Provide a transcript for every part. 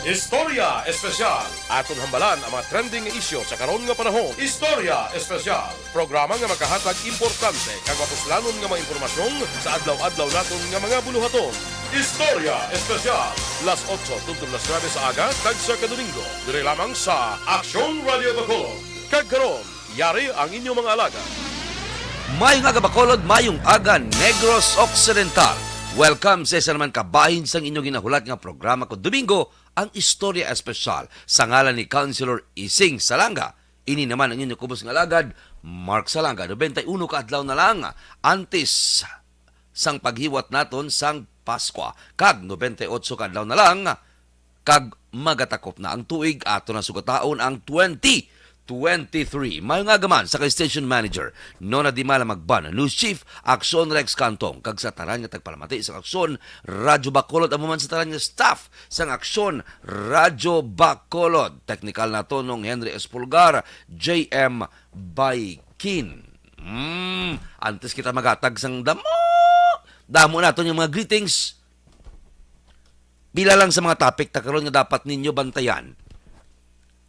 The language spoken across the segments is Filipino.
Istorya Espesyal. Aton hambalan ang mga trending isyu sa karon nga panahon. Istorya Espesyal. Programa nga makahatag importante kag mapuslanon nga mga impormasyon sa adlaw-adlaw naton nga mga buluhaton. Istorya Espesyal. Las 8 tuntun las 9 sa aga kag sa kadomingo. Dire lamang sa Aksyon Radio Bacolod. Kag karon, yari ang inyong mga alaga. Mayong aga Bacolod, mayong aga Negros Occidental. Welcome sa isa naman kabahin sang inyong ginahulat nga programa ko Domingo, ang Istorya Espesyal sa ngalan ni Councilor Ising Salanga. Ini naman ang inyong kubos nga alagad, Mark Salanga. 91 ka adlaw na lang antes sang paghiwat naton sang Pasko. Kag 98 ka adlaw na lang kag magatakop na ang tuig ato na sugataon ang 2023. Mayong agaman sa station manager Nona Dimala Magban, news chief Aksyon Rex Cantong, kag sa taran nga tagpalamati sa Aksyon Radyo Bacolod, amuman sa taran nga staff sang Aksyon Radyo Bacolod. Technical na to nung Henry Espulgar, JM Baikin. Antes kita magatag sang damo nato yung mga greetings. Bila lang sa mga topic ta karon nga dapat ninyo bantayan.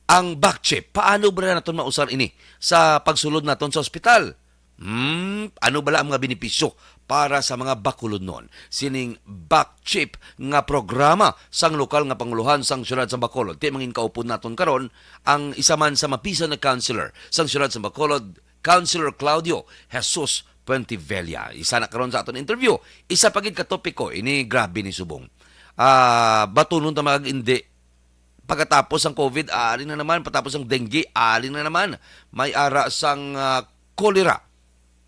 Ang back chip, paano ba natin mausar ini sa pagsulod natin sa ospital? Ano bala ang mga benepisyo para sa mga Bacolod nun? Sining back chip nga programa sang lokal nga panguluhan sang syudad sa Bacolod. Di mangin kaupod natin karon ang isa man sa mapisan na councilor sang syudad sa Bacolod, Councilor Claudio Jesus Puentevilla. Isa na karon sa aton interview. Isa pagid ka topiko, ini grabe ni Subong. Batunon ta mag-indi. Pagkatapos ang COVID, alin na naman. Patapos ang dengue, alin na naman. May ara sang kolera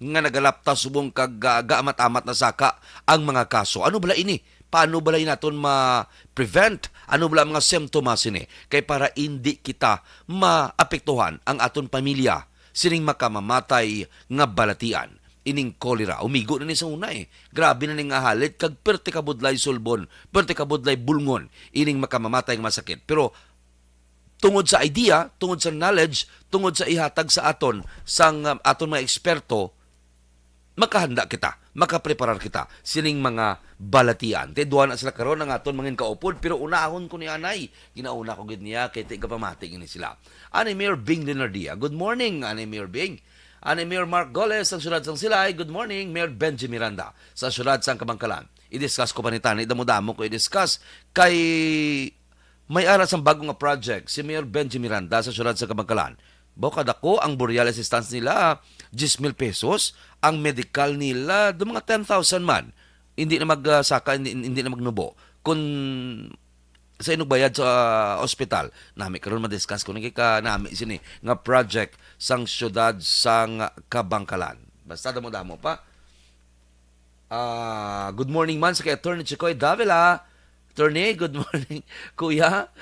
nga nagalapta subong kag gaamat-amat na saka ang mga kaso. Ano bala ini? Paano bala naton ma-prevent? Ano bala mga symptoms ini? Kay para hindi kita maapektuhan ang aton pamilya sining makamamatay nga balatian. Ining kolera. Umigo na ni sa una eh. Grabe na ning ahalit kag perte kabudlay sulbon, perte kabudlay bulngon, ining makamamatay nga masakit. Pero tungod sa idea, tungod sa knowledge, tungod sa ihatag sa aton sang aton mga eksperto, makahanda kita, makapreparar kita sining mga balatian. Duha na sila karon ang aton mangin kaupod, pero unahon ko ni anay. Ginauna ko gid niya kay tiga pamati ini sila. Ani Mayor Bing Lenardia. Good morning, Ani Mayor Bing. Ani Mayor Mark Goles sa syudad sang Silay. Good morning, Mayor Benji Miranda sa syudad sang Kabangkalan. I-discuss ko pa ni Tani, damo-damo ko i-discuss kay may aras ang bagong nga project si Mayor Benji Miranda sa syudad sang Kabangkalan. Bukod ako, ang burial assistance nila 10,000 pesos, ang medical nila do mga 10,000 man. Hindi na magsaka, hindi na magnubo. Kung sa inog bayad sa ospital, nami karon ma-discuss ko nagi ka nami sini nga project sang syudad sang Kabangkalan. Basta damo-damo pa. Good morning man sa kay Attorney Chicoy Davila. Attorney, good morning. Kuya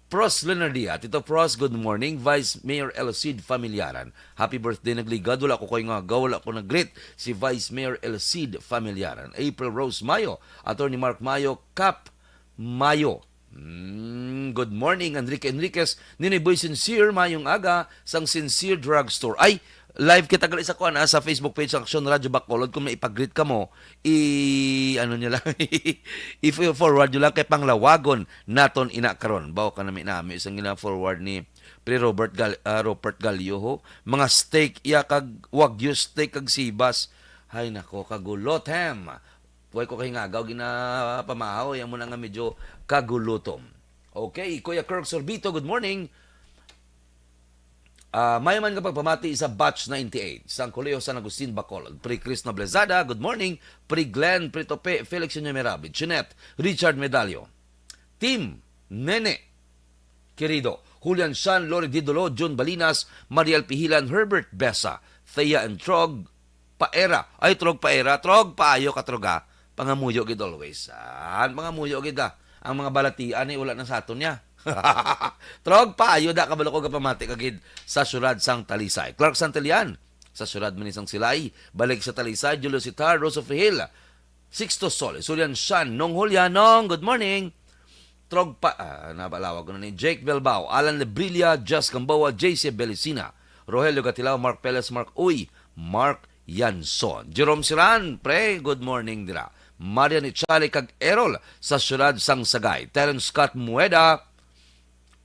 Pros Lenardia. Tito Pros, good morning. Vice Mayor Elcid Familiaran. Happy birthday nagligad. Wala ko koy nga gawala ko nag-greet si Vice Mayor Elcid Familiaran. April Rose Mayo. Attorney Mark Mayo. Cap Mayo. Good morning, Enrique Enriquez. Ninoy Boy Sincere, mayong aga sang Sincere Drugstore. Ay, live kita gali sa kuan sa Facebook page ng Aksyon Radyo Bacolod. Kung may ipag-greet ka mo, ano nyo lang, i-forward nyo lang kay panglawagon naton inakaron. Bawa ka namin isang gina-forward ni Pre Robert Gallio ho. Mga steak, kag wagyu steak kag sibas. Hay nako, kagulot hem. Huwag ko kayo ngagaw, ginapamahaw, yan mo na nga medyo kagulutom. Okay, Kuya Kirk Sorbito, good morning. Mayaman kapag pamati sa Batch 98, San Colegio San Agustin, Bacolod. Pre Chris Noblezada, good morning. Pre Glenn, Pre Tope, Felix Merabi, Jeanette, Richard Medalio. Team Nene, Querido, Julian San, Lori Didolo, John Balinas, Mariel Pihilan, Herbert Besa, Thea and Trog Paera. Ay, Trog Paera. Trog Paayo Katroga. Pangamuyo gid always. Pangamuyo gid ang mga balatian ay wala na sa aton niya. Trog pa ayo da kabalo ko pamati kagid sa syudad sang Talisay. Clark Santelian sa syudad man isang Silay, balik sa Talisay, Julio Sitar, Rose of Hill, Sixto Sol, Julian Shan, Nong Julianong, good morning. Trog pa nabalawag ko na ni Jake Belbao, Alan Lebrilla, Just Gamboa, JC Belicina, Rogelio Gatilao, Mark Peles, Mark Uy, Mark Yanson. Jerome Siran, pre, good morning dira. Marian Ichali kag Errol sa syudad sang Sagay. Terence Scott Mueda,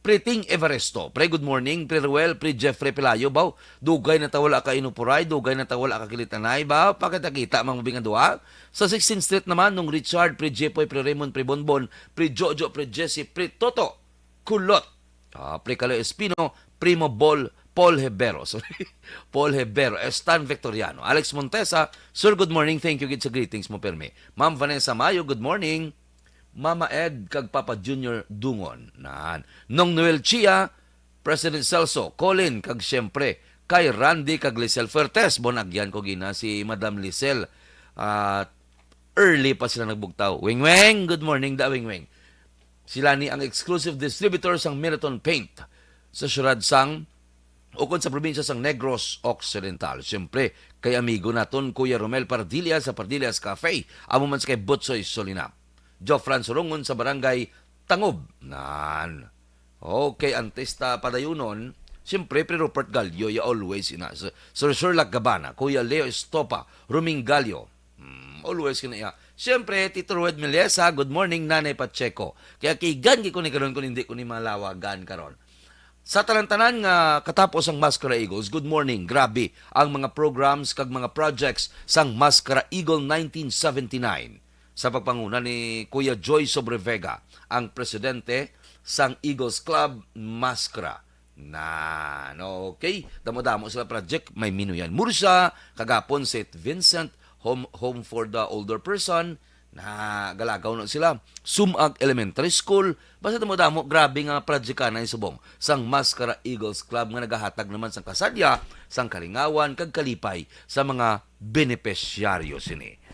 Priting Everesto. Pre, good morning. Pre Ruel, pre Jeffrey Pelayo, baw. Dugay na tawala ka inupuray, dugay na tawala ka kilitanay, baw. Pakita-kita, mga mabingan duha. Sa 16th Street naman, nung Richard, pre Jepoy, pre Raymond, pre Bonbon, pre Jojo, pre Jesse, pre Toto, Kulot. Pre Calo Espino, Primo Paul Hebero. Sorry. Paul Hebero. Stan Victoriano. Alex Montesa, Sir, good morning. Thank you, sa greetings mo, perme. Ma'am Vanessa Mayo, good morning. Mama Ed kag Papa Junior Dungon. Nan. Nong Noel Chia, President Celso, Colin kag siyempre kay Randy kag Lisel Fertes. Bonagyan ko gina si Madam Lisel. Early pa sila nagbugtaw. Wing Wing, good morning da Wing Wing. Sila ni ang exclusive distributor sang Miraton Paint sa Syurad sang ukon sa probinsya sang Negros Occidental. Siyempre, kay amigo naton Kuya Romel Pardilla sa Pardillas Cafe. Amo man sa kay Butsoy Solinap. Joe Franz Rungon sa barangay Tangob. Nan. Okay, Antista Padayunon. Siyempre, pre Rupert Galio, ya always ina. Sir Sherlock Gabana, Kuya Leo Estopa, Ruming Galio. Always kinaya. Siyempre, Tito Rued Melesa, good morning, Nanay Pacheco. Kaya kigan ko ni karon kung hindi ko ni malawagan karon. Sa tanan-tanan nga katapos ang Mascara Eagles, good morning, grabe ang mga programs kag mga projects sang Mascara Eagle 1979. Sa pagpanguna ni Kuya Joy Sobrevega, ang presidente sang Eagles Club Mascara. Okay, damo-damo sila project, may Minuyan Mursa, kagapon St. Vincent, home for the older person, na galagaw na sila. Sumag Elementary School, basta damo-damo, grabe nga project ka na subong sang Mascara Eagles Club nga nagahatag naman sang kasadya, sang kalingawan, kag kalipay sa mga benepisyaryo sini.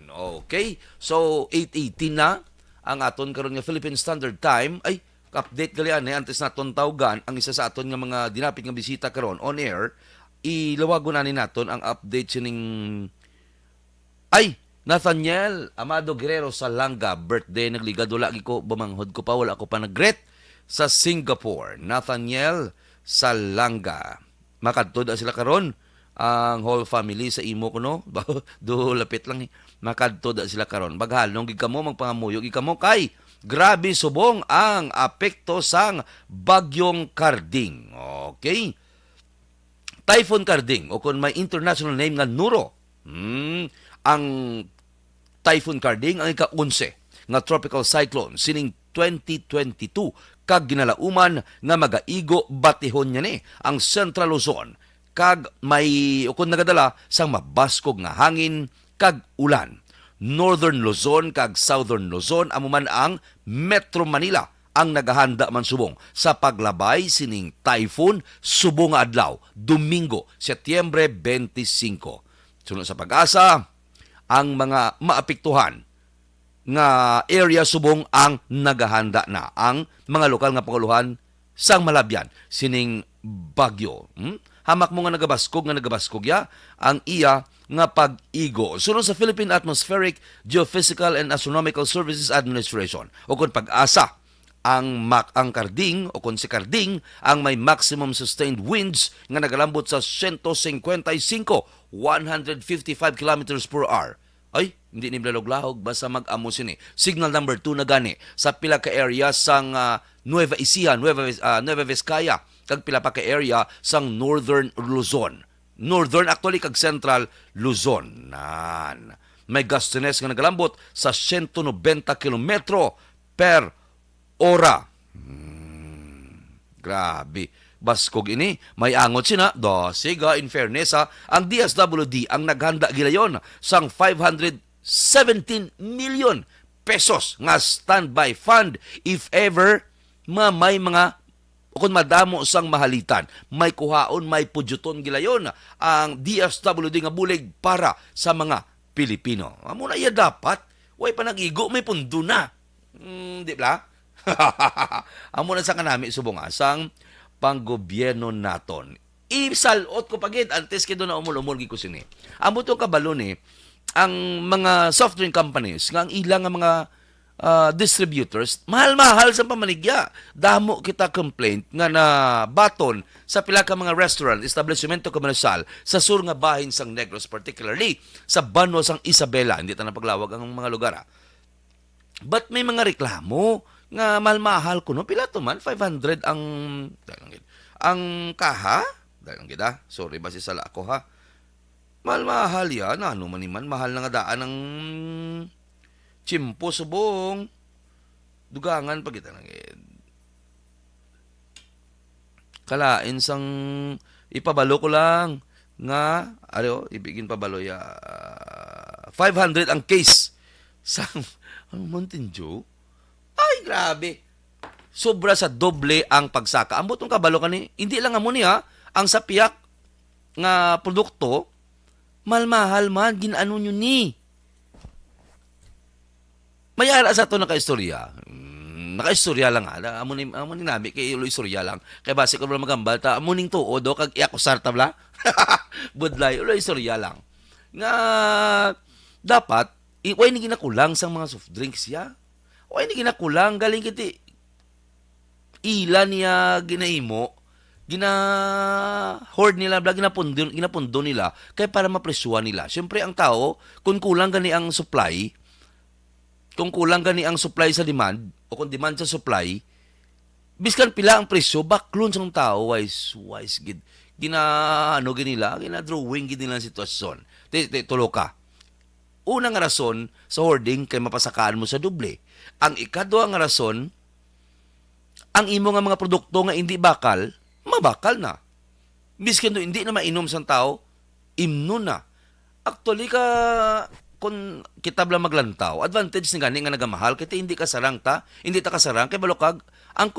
Okay. So, 8:18 na ang aton karon nga Philippine Standard Time. Ay, update gali antes naton tawgan ang isa sa aton nga mga dinapit nga bisita karon on air. Ilawagon na ni naton ang update sining Nathaniel Amado Guerrero sa Langga, birthday nagligado lagi ko, bumanghod ko pa, wala ko pa nag-greet sa Singapore. Nathaniel sa Langga. Makadto da sila karon ang whole family sa imo ko no. Do lapit lang makadto da sila karon. Baghalong gid kamo magpangamuyog gid kamo kay grabe subong ang apekto sang bagyong Karding. Okay? Typhoon Karding o kung may international name nga Nuro. Ang Typhoon Karding ang ika-11 nga tropical cyclone sining 2022 kag ginalauman nga magaigo batihon niya ni ang Central Luzon kag may ukon nagadala sang mabaskog nga hangin kag ulan. Northern Luzon kag Southern Luzon amo man ang Metro Manila ang nagahanda man subong sa paglabay sining typhoon subong nga adlaw Domingo, Setyembre 25. Sunod sa pag-asa, ang mga maapektuhan nga area subong ang nagahanda na ang mga lokal nga panguluhan sang malabyan sining bagyo. Hamak mo nga nagabaskog ya ang iya nga pag-igo. Sunod sa Philippine Atmospheric, Geophysical and Astronomical Services Administration o kung pag-asa ang Karding o kung si Karding ang may maximum sustained winds nga nagalambot sa 155 kilometers per hour. Ay, hindi ni blalog-lahog basta mag-amo sini. Signal number 2 na gani sa pila ka area sang Nueva Ecija, Nueva Vizcaya, kag pila pa ka area sang Northern Luzon. Northern actually kag Central Luzon. May gustiness nga nagalambot sa 190 kilometro per ora. Grabe. Baskog ini, may angot sina. Siga, in fairness ang DSWD ang naghanda gilayon sang 517 million pesos nga standby fund if ever may mga kung madamo sang mahalitan, may kuhaon, may pudyuton gilayon ang DSWD nga bulig para sa mga Pilipino. Amo na iya dapat, way pa nag-igo, may pundo na. Di ba? Amo na sa kanami subong asang panggobyerno naton. Isalot ko pagid antes kido na umul-umul gi ko sini. Amo to kabalo ni ang mga soft drink companies nga ang ilang nga mga distributors, mahal-mahal sa pamaligya. Damo kita complaint nga na baton sa pila ka mga restaurant, establishmento komersyal sa sur nga bahin sang Negros, particularly sa Banwa sang Isabela. Hindi ta na paglawag ang mga lugar. But may mga reklamo nga mahal ko no pila to man 500 ang kaha dahil kita sorry basi sala ako ha mahal yan ano man man mahal na nga daan ng tsimpo subong dugangan pa kita nang kalain sang ipabalo ko lang nga ibigin pabalo ya 500 ang case sang Mountain Dew. Ay, grabe. Sobra sa doble ang pagsaka. Ambot ng kabalo kani, hindi lang amo niya, ang sapiak nga produkto, mahal man, ginano nyo ni. Mayara sa ito naka-istorya. Naka-istorya lang ha. Amo ni nabi, kay ilo istorya lang. Kaya base ko magambal, ta amo ning tuo do, kag iakusar tabla. Budlay, ilo istorya lang. Nga, dapat, way ni ginakulang sa mga soft drinks ya. Way ni ginakulang galing kiti ila niya ginaimo, hoard nila, ginapundo nila kay para mapresyuhan nila. Siyempre ang tao, kung kulang gani ang supply sa demand o kung demand sa supply, biskan pila ang presyo, baklon sang tao wise gid. Gina-drawing gid nila ang sitwasyon. Tulo ka. Unang rason sa hoarding kay mapasakaan mo sa doble. Ang ikadwa nga rason, ang imo nga mga produkto nga hindi bakal, mabakal na. Miskin do hindi na mainom sang tao, imno na. Actually kung kitab lang maglantaw, advantage ni gani nga nagamahal kay hindi ka sarang hindi ta kasarang kay balokag ang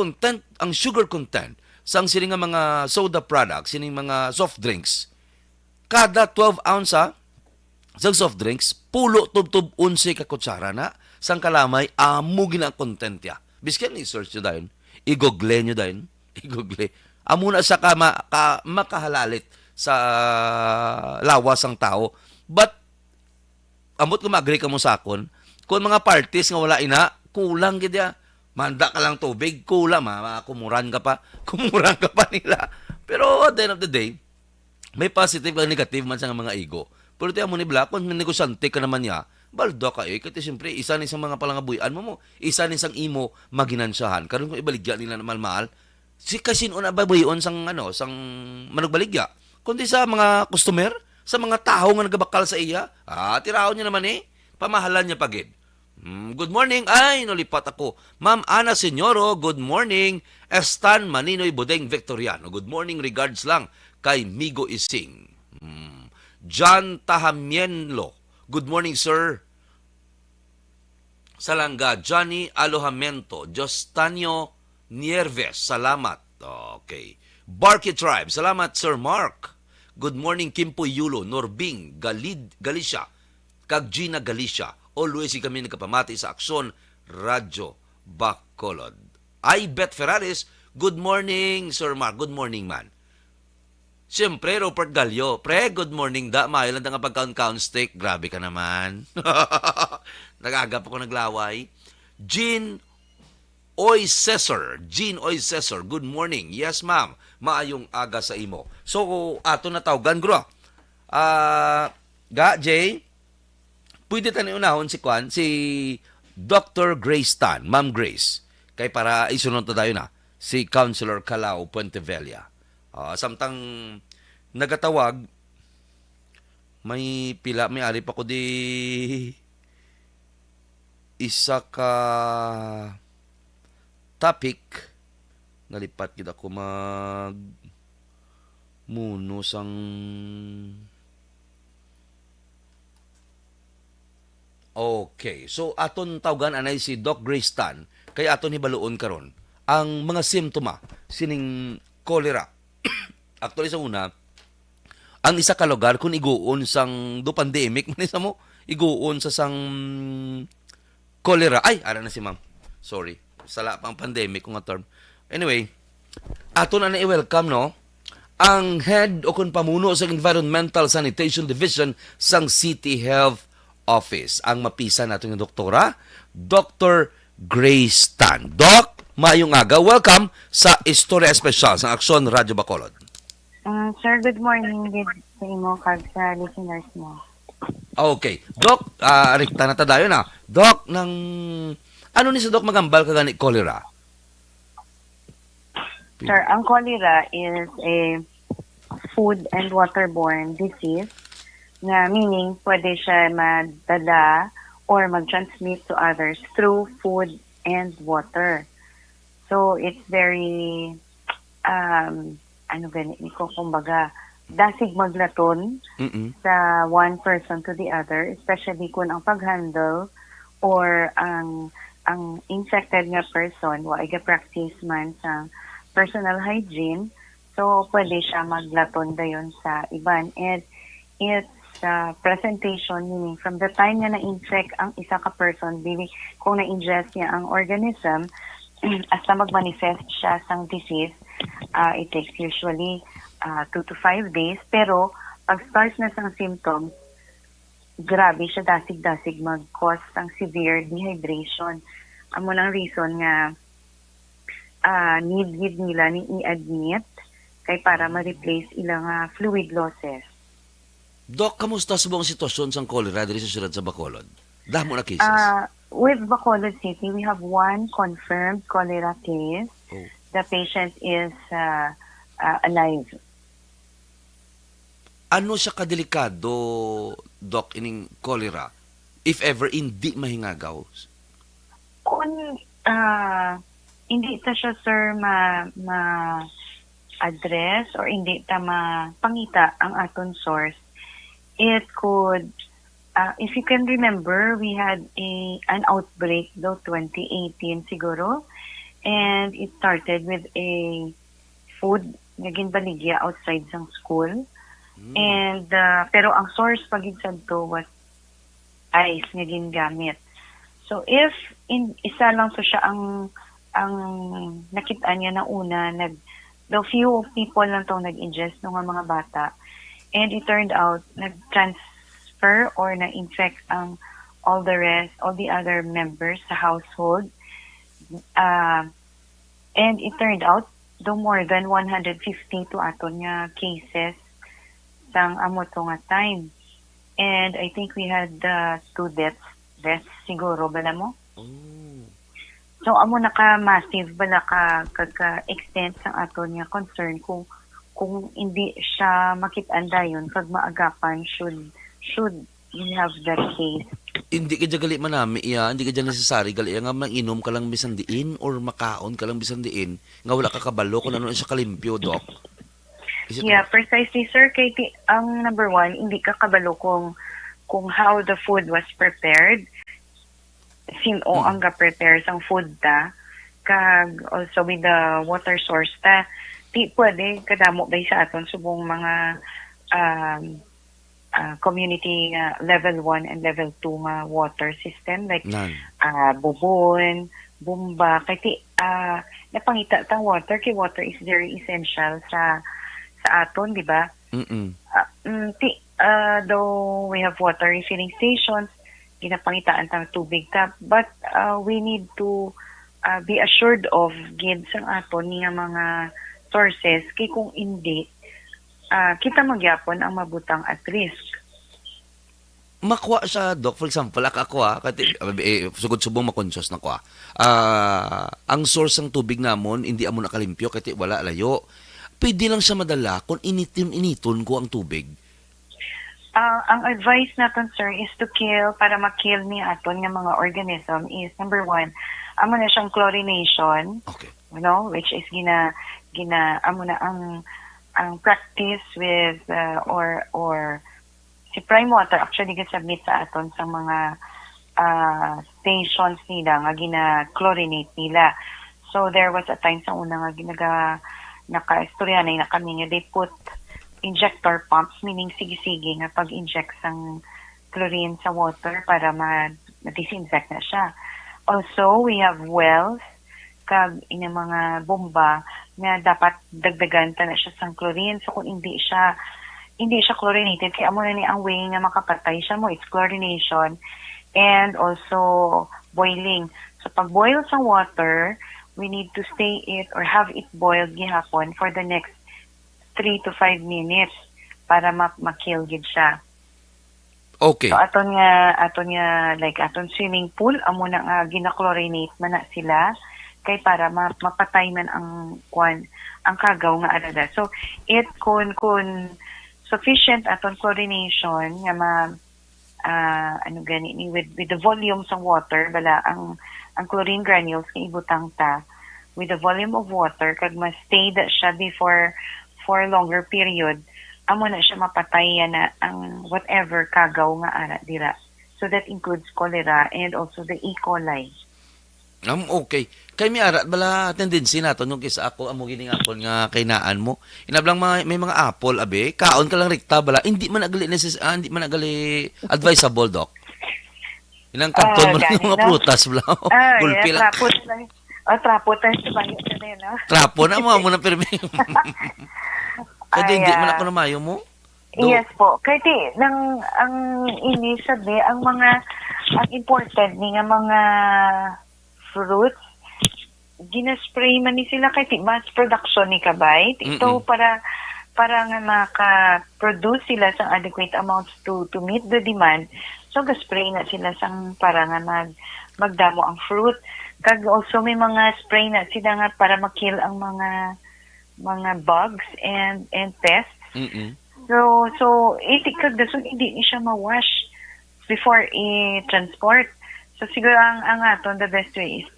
sugar content sang sini nga mga soda products, sini mga soft drinks. Kada 12 ounce sa soft drinks, pulo tub 11 ka kutsara na, sang kalamay, amo gina content ya. Biskan i-search nyo dahil, i-google nyo dahil, amo na sa makahalalit sa lawas ang tao. But, amot kung mag-agree ka mo sa akon, kung mga parties nga wala ina, kulang gidya. Manda ka lang tubig, kulang, kumuran ka pa nila. Pero at the end of the day, may positive at negative man sa mga ego. Pero tiyan mo ni Black, kung negosyante ka naman niya, baldo ka kasi siyempre, isa ni sa mga palangabuyan mo, isa ni sang imo maginansyahan. Karon kung ibaligya nila na mahal, kasi una babayon sang managbaligya. Kundi sa mga customer, sa mga tao nga nagabakal sa iya, tiraon niya naman pamahalan niya pagid. Good morning, nalipat ako. Ma'am Ana Senyoro, good morning. Estan Maninoy Budeng Victoriano, good morning, regards lang kay Migo Ising. John Tahamienlo, good morning, sir. Salanga, Johnny Alojamento, Jostanio Nierves, salamat. Okay. Barky Tribe, salamat, Sir Mark. Good morning, Kimpo Yulo, Norbing, Galicia, kag Gina Galicia. Always kami nagkapamati sa Aksyon, Radyo Bacolod. Bet Ferraris, good morning, Sir Mark. Good morning, man. Siyempre, Rupert Gallo. Pre, good morning da. Mahilan nga pag-count steak. Grabe ka naman. Nagagap ako naglaway. Jean Oy Cesar. Good morning. Yes, ma'am. Maayong aga sa imo. So, ato na tawgan, gro. Jay, pwede tayo unahon si Dr. Grace Tan, Ma'am Grace. Kay para isunod tayo na si Councilor Calao Puentevilla. Samtang nagatawag, may ari pa ko di isa ka topic. Nalipat kita ko muno sang okay. So aton tawgan anay si Doc Grace Tan kay aton hibaluon karon ang mga simptoma sining cholera. Actually sa una, ang isa ka lugar kung iguon sang do pandemic manisa mo iguon sa sang cholera. Ara na si ma'am. Sorry. Sala pang pandemic kung nga term. Anyway, ato na i-welcome no ang head o kung pamuno sa Environmental Sanitation Division sang City Health Office. Ang mapisa nato ng doktora, Dr. Grace Tan. Doc, maayong aga. Welcome sa Istorya Espesyal sa Aksyon Radyo Bacolod. Sir, good morning din sa imo kag sa listeners mo. Okay. Doc, rikta na tayo na. Doc, Ano ni sa Dok magambal ka gani cholera? Sir, ang cholera is a food and waterborne disease na meaning pwede siya madala or mag-transmit to others through food and water. So, it's very, kumbaga, dasig maglaton Mm-mm. sa one person to the other, especially kung ang pag-handle or ang infected nga person wa iga practice man sa personal hygiene, so pwede siya maglaton dayon sa iban. And it's presentation, meaning from the time na na-infect ang isa ka person, kung na-ingest niya ang organism, hasta mag-manifest siya sang disease, it takes usually 2 to 5 days. Pero pag start na sang symptoms, grabe siya, dasig-dasig mag-cause ng severe dehydration. Amo nang reason nga need nila ni i-admit kay para ma-replace ilang fluid losses. Dok, kamusta sa buong sitwasyon sa cholera diri sa siyudad sa Bacolod? Damo na cases. With Bacolod City, we have one confirmed cholera case. Oh. The patient is alive. Ano siya kadelikado, Dok, ining cholera? If ever, hindi mahingagaw. Kung hindi ta siya, sir, ma-address or hindi ta mapangita ang aton source, it could, if you can remember, we had an outbreak though 2018 siguro, and it started with a food naging baligya outside ng school. And pero ang source pagid sadto was ice nga gingamit. So if isa lang so siya ang nakita niya na una, the few people lang tong nag-ingest ng mga bata, and it turned out nag-transfer or na-infect ang all the other members sa household, and it turned out do more than 150 to aton nga cases sang amo to nga time. And I think we had 2 deaths siguro bala mo. So amo naka-massive bala ka-extent sang aton nga concern kung hindi siya makit-an dayon pag maagapan should we have that case. Hindi ka dyan gali manami, hindi ka dyan necessary gali nga manginom ka lang bisan diin or makaon ka lang bisan diin nga wala ka kabalo kung ano siya kalimpyo, Dok. Yeah, precisely, sir. Kay ang number one, hindi ka kabalo kung how the food was prepared. Sino ang ga-prepare sang food ta. Kag also with the water source ta. Di pwede kadamo bay sa aton subong mga community level 1 and level 2 nga water system like bubon, bumba. Kay napangita tang water, kay water is very essential sa aton, di ba? Though we have water refilling stations, ginapangitaan tang tubig ta, but we need to be assured of gid sang aton nga mga sources, kay kung hindi kita magyapon ang mabutang at risk. Makuha siya, Doc, for example, ako sugod-subong makonsyos na ko. Ang source ng tubig namon, hindi amo nakalimpyo, kasi wala layo. Pwede lang siya madala kung initon ko ang tubig. Ang advice natin, sir, is to kill, para makill ni aton nga mga organism is, number 1, amo na siyang chlorination. Okay. Which is amo na ang practice with or si Prime Water actually gina-submit sa aton sa mga stations nila nga gina-chlorinate nila. So there was a time sa una nga naka-istorya na kami nga they put injector pumps, meaning sige-sige nga pag-inject sang chlorine sa water para ma-disinfect na siya. Also, we have wells kag ina mga bomba nga dapat dagdagan ta na siya sang chlorine. So kung hindi siya chlorinated, kaya amo na ni ang way nga makapatay siya mo, it's chlorination and also boiling. So pag boil sa water, we need to stay it or have it boiled gihapon for the next 3 to 5 minutes para ma-kill gid siya. Okay. So aton nga like aton swimming pool amo na nga ginachlorinate man na sila kay para mapatay man ang ang kagaw nga arada. So it kun sufficient aton chlorination nga ano gani ni with the volume sa water bala ang chlorine granules nga ibutang ta with the volume of water kag ma-stay that siya for a longer period amo na siya mapatay na ang whatever kagaw nga ara dira. So that includes cholera and also the E. coli. Okay. Kay mi ara bala tendency nato nung kisa ako amo gining apple nga kainaan mo. Inablang may mga apple abe, kaon ka lang rekta bala. Hindi man hindi man agali advisable doc. Inang kanton mo ng mga prutas bala. Gulpi lang. Trapot tayo sa bayo na yun, no? Trapo na mo na pirmi. Kaya hindi man ako namayo mo. Yes po. Kaya ang ini sabi, ang important ni nga mga fruits, ginaspray man ni sila kay mass production ni kabay. Ito para nga maka-produce sila sa adequate amounts to meet the demand. So gaspray na sila sang para nga magdamo ang fruit. Kag also may mga spray na sila nga para makill ang mga bugs and pests. So itikag dason hindi siya ma-wash before i-transport. So siguro ang aton the best way is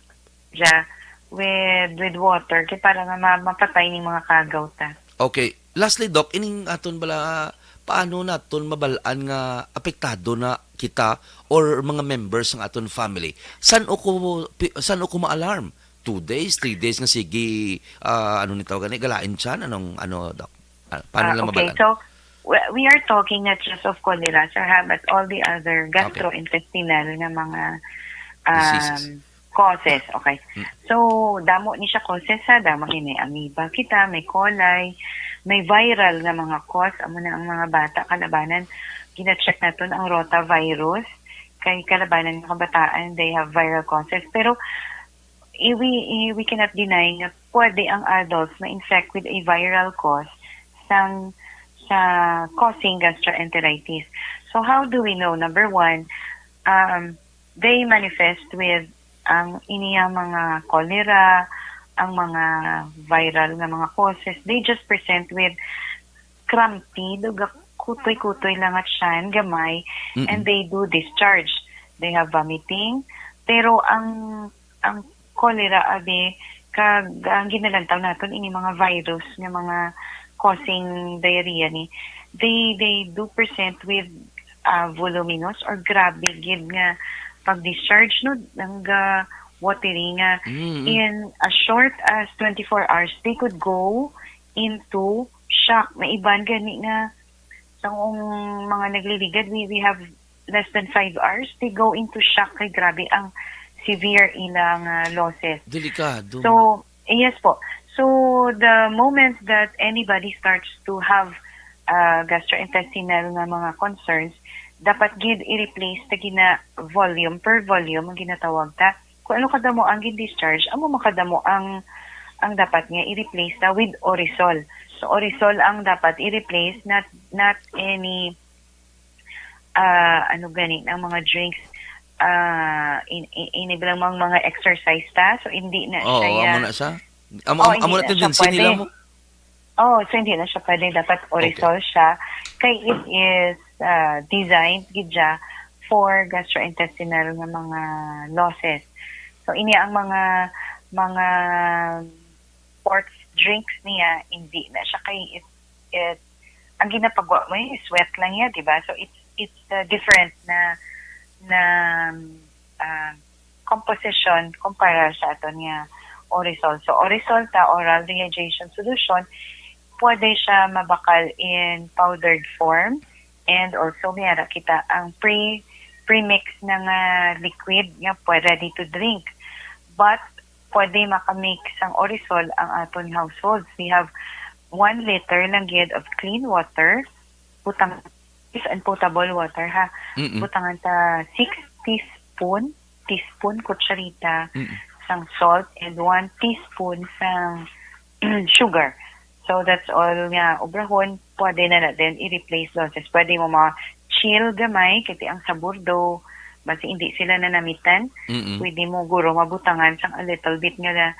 with water kay para nga mapatay ning mga kagaw ta. Okay. Lastly, Doc, ining aton bala paano naton mabalaan nga apektado na kita or mga members ng aton family? San ako ma-alarm? 2 days, 3 days nga sige ano ni tawag gani galain siya Doc? Paano lang mabalaan? Okay, so we are talking not just of cholera, sir, but all the other gastrointestinal na mga causes. Okay. So, damo ni siya causes damo ni amoeba kita, may coli, may viral na mga cause, amo na ang mga bata kalabanan. Gina-check naton ang rotavirus kay kalabanan ng kabataan, they have viral causes. Pero we cannot deny na pwede ang adults ma-infect with a viral cause sa causing gastroenteritis. So how do we know? Number one, they manifest with ang iniyang mga cholera, ang mga viral na mga causes. They just present with crampy, kutoy-kutoy lang at siyan, gamay, and they do discharge. They have vomiting. Pero ang cholera, ang ginalantaw natin, ini mga virus, ng mga causing diarrhea ni, they do present with voluminous or grabe gid nga pag-discharge no ng watery nga in as short as 24 hours they could go into shock. May iban gani nga sa mga nagliligad we have less than 5 hours they go into shock kay grabe ang severe ilang losses. Delikado. So yes po. So the moment that anybody starts to have gastrointestinal na mga concerns, dapat gid i-replace ta gina volume per volume ang ginatawag ta. Kung ano kadamo ang gin-discharge, amo makadamo ang dapat nga i-replace ta with Orisol. So Orisol ang dapat i-replace, not any ang mga drinks inibilang mga exercise ta. So hindi na siya. Amo na siya. Amo na tendency nila mo. So hindi na siya pwede. Dapat Orisol siya. Kay it is designed gidya for gastrointestinal nga mga losses. So ini ang mga sports drinks niya hindi na siya kay it ang ginapagawa mo sweat lang yan, di ba? So it's different na composition kumpara sa ato niya Orisol. So Orisol ta oral rehydration solution pwede siya mabakal in powdered form and also mayara kita ang pre-mix ng liquid nga pwede ready to drink. But pwede makamix ang Orisol ang aton households. We have 1 liter lang gid of clean water, butang and potable water ha. Butangan ta 6 teaspoon kutsarita sang salt and 1 teaspoon sang sugar. So that's all nga obrahon pwede na natin i-replace losses. Pwede mo chill gamay kiti ang sabor do basi hindi sila nanamitan. Mm-mm. Pwede mo guro mabutangan sang a little bit nga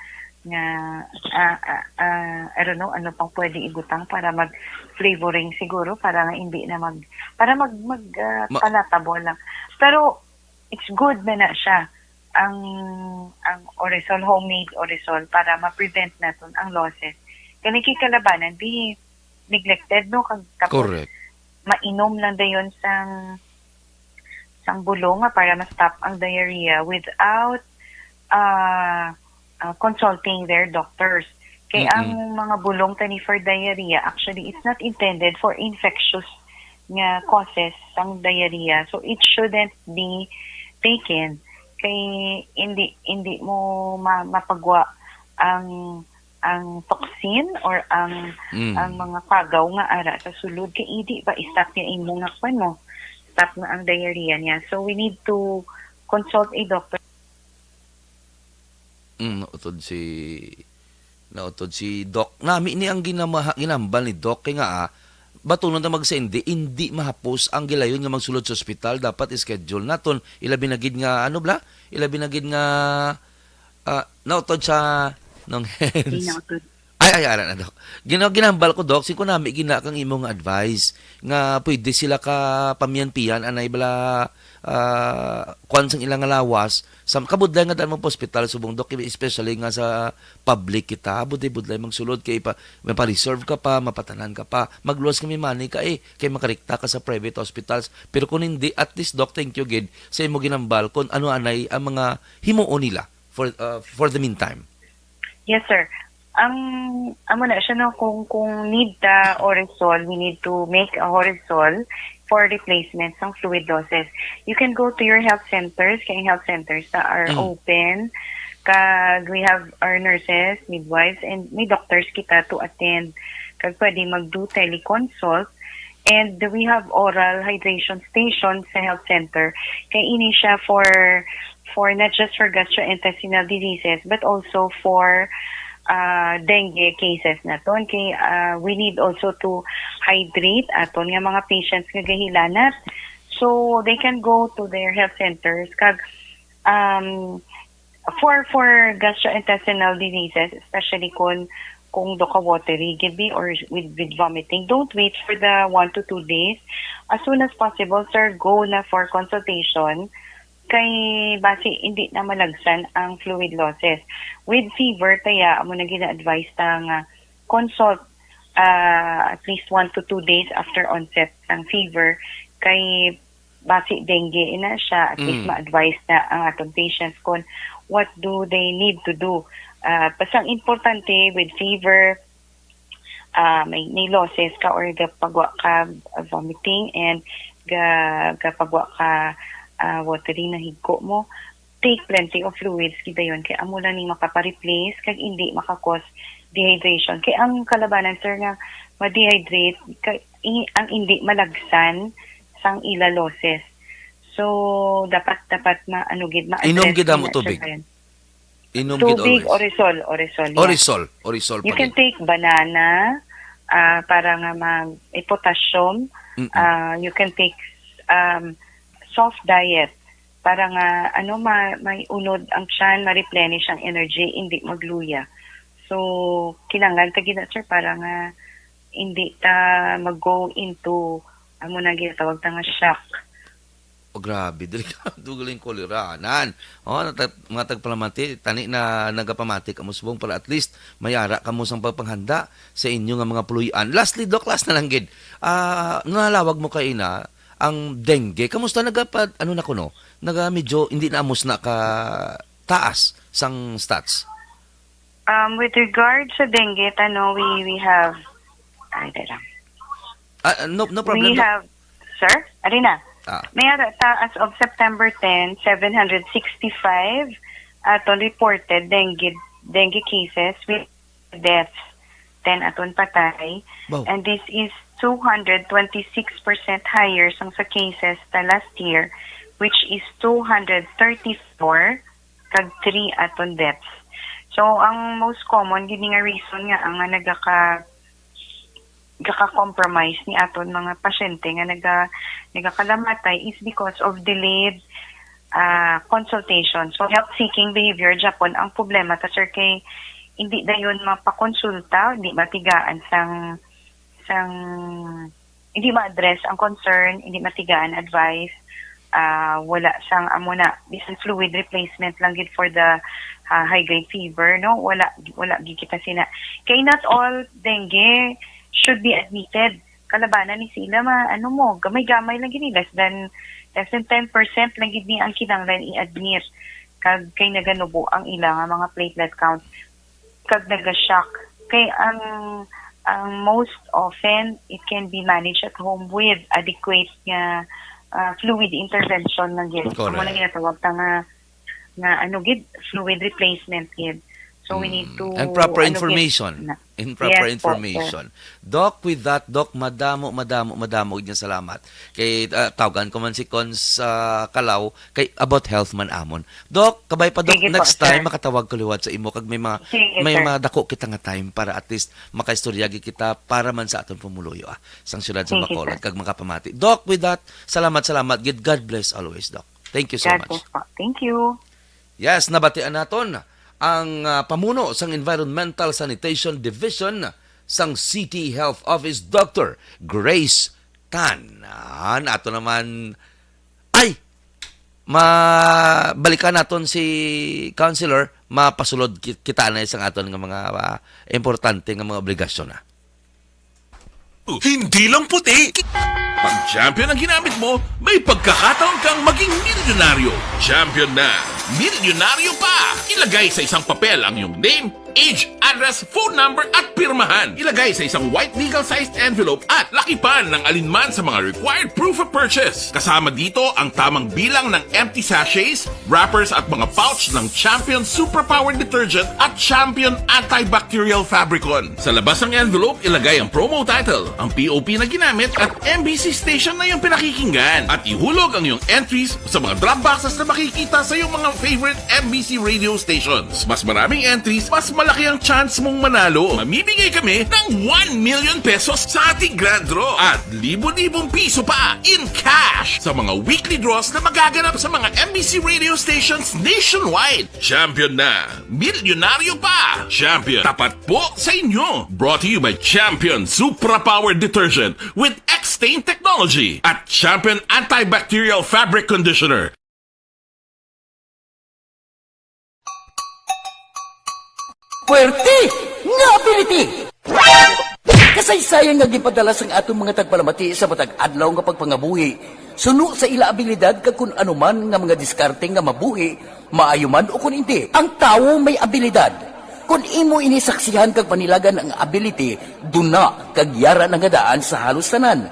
I don't know ano pang pwede ibutang para mag flavoring siguro para nga hindi na palatable lang. Pero it's good na siya ang Orisol, homemade Orisol para ma-prevent naton ang losses. Kani kalabanan di neglected no kag Correct. mainom lang dayon sang bulong nga para ma-stop ang diarrhea without consulting their doctors. Kaya ang mga bulong tani for diarrhea, actually, it's not intended for infectious nga causes sang diarrhea. So, it shouldn't be taken. Kay hindi mo mapagwa ang toxin or ang mga pagaw nga ara sa sulod kay hindi ba stop niya imo nga kwan mo. Stop na ang diarrhea niya. So, we need to consult a doctor. Nautod si Doc. Nami ni ang ginambal ni Doc kay nga batunon na magsendi hindi mahapos ang gilayon nga magsulod sa ospital dapat schedule naton ilabi na gid nga nautod sa nong hands. Ay, ara na, Doc. Ginambal ko, Doc, ko nami kang imong advice nga pwede sila ka pamyan-piyan anay bala kwan sang ilang lawas sa kabudlay nga daan mo po hospital subong, Doc, especially nga sa public kita budlay magsulod kay pa-reserve ka pa, mapatanan ka pa, magluwas kami money ka kay makarikta ka sa private hospitals. Pero kung hindi, at least, Doc, thank you gid sa imo ginambal kung ano anay ang mga himuon nila for the meantime. Yes, sir. Amo na siya no, kung need ta Orisol, we need to make a Orisol for replacement ng fluid doses. You can go to your health centers, kaya health centers that are open. Kag we have our nurses, midwives, and may doctors kita to attend. Kag pwede mag-do teleconsult. And we have oral hydration stations sa health center. Kaya ini siya for not just for gastrointestinal diseases, but also for dengue cases naton kay we need also to hydrate aton nga mga patients nga gahilanat, so they can go to their health centers kag for gastrointestinal diseases, especially kung do ka watery gibi or with vomiting, don't wait for the 1 to 2 days. As soon as possible, sir, go na for consultation kay base hindi na malagsan ang fluid losses. With fever, taya amo na gina-advise nga consult at least 1 to 2 days after onset ng fever kay base dengue ina siya, at least ma-advise na ang atong patients kung what do they need to do. Pasang importante with fever, may losses ka or gapagwa ka vomiting and gapagwa ka watery na higko mo, take plenty of fluids kita yon kay amo lang ni makapa-replace kag hindi makakos dehydration. Kay ang kalabanan, sir, nga ma-dehydrate ang hindi malagsan sang ila losses. So dapat ma-address. Inom gid mo tubig. Inom gid tubig, Orisol. Orisol. You can take banana para nga potassium. You can take soft diet para nga may unod ang tiyan, ma-replenish ang energy, hindi magluya. So kinanglan ta gid, sir, para nga hindi ta mag-go into na ginatawag ta nga shock. Grabe, delikado galing koleranan. Mga tagpalamati, tani na nagapamati kamo subong para at least mayara kamo sang pagpanghanda sa inyo nga mga puluyan. Lastly, Doc, last na lang gid. Nalawag mo kay ina ang dengue. Kamusta medyo hindi na amos na ka taas sang stats? With regard sa dengue, we have no problem. We have, sir, Arina. May as of September 10, 765 reported dengue cases with deaths, 10 aton patay. Wow. And this is 226% higher sa cases last year, which is 234 kag 3 aton deaths. So ang most common gini nga reason nga ang gaka-compromise ni aton mga pasyente nga nagakalamatay is because of delayed consultation. So health-seeking behavior Japon ang problema ta sir kay hindi dayon mapakonsulta, hindi matigaan sang hindi ma-address ang concern, hindi matigaan advice, wala sang amuna bisan fluid replacement lang gid for the high grade fever, no, wala gid kita sina kay not all dengue should be admitted. Kalabanan ni sila gamay-gamay lang gid, less than 10% lang gid ni ang kinahanglan i-admit kag kay naganubo ang ilang mga platelet count kag naga-shock kay ang most often it can be managed at home with adequate nga fluid intervention na gid. Correct. Amo lang ginatawag ta nga fluid replacement gid. So we need to and proper information. In proper Yes, po, information. Doc, with that, Doc, madamo niya salamat. Kay tawagan ko man si Cons Kalaw kay about health man amon. Doc, kabay pa Doc, Sige po, next time sir. makatawag ko liwat sa imo kag may Sige, may sir. mga dako kita nga time para at least makaistoryagi kita para man sa aton pumuluyo sang syudad sa Sige, Bacolod sir. kag makapamati. Doc, with that, salamat. Gid God bless always, Doc. Thank you so God much. bless po. Thank you. Yes, nabatian naton ang pamuno sang Environmental Sanitation Division sang City Health Office, Dr. Grace Tan. Ato naman ay mabalikan naton si Counselor, mapasulod kita na isang aton nga mga importante nga mga obligasyon na. Hindi lang puti. Pag champion ang ginamit mo, may pagkakataon kang maging milyonaryo. Champion na. Milyonaryo pa! Ilagay sa isang papel ang iyong name, age, address, phone number at pirmahan. Ilagay sa isang white legal-sized envelope at lakipan ng alinman sa mga required proof of purchase. Kasama dito ang tamang bilang ng empty sachets, wrappers at mga pouch ng Champion Superpower Detergent at Champion Antibacterial Fabricon. Sa labas ng envelope, ilagay ang promo title, ang POP na ginamit at MBC station na iyong pinakikinggan. At ihulog ang iyong entries sa mga drop boxes na makikita sa iyong mga favorite MBC radio stations. Mas maraming entries, mas malaki ang chance mong manalo. Mamimigay kami ng 1 million pesos sa ating grand draw at libo-libong piso pa in cash sa mga weekly draws na magaganap sa mga MBC radio stations nationwide. Champion na! Milyonaryo pa! Champion, tapat po sa inyo! Brought to you by Champion Supra Power Detergent with X-Stain Technology at Champion Antibacterial Fabric Conditioner. Puwerte nga ability! Kasaysayan nga gipadala sang atong mga tagpalamati sa matag adlaw nga pagpangabuhi. Suno sa ila abilidad kag kun anuman nga mga diskarte nga mabuhi, maayo man o kun hindi. Ang tawo may abilidad. Kung imo inisaksihan kag panilagan ang ability, duna kag yara nga daan sa halos tanan.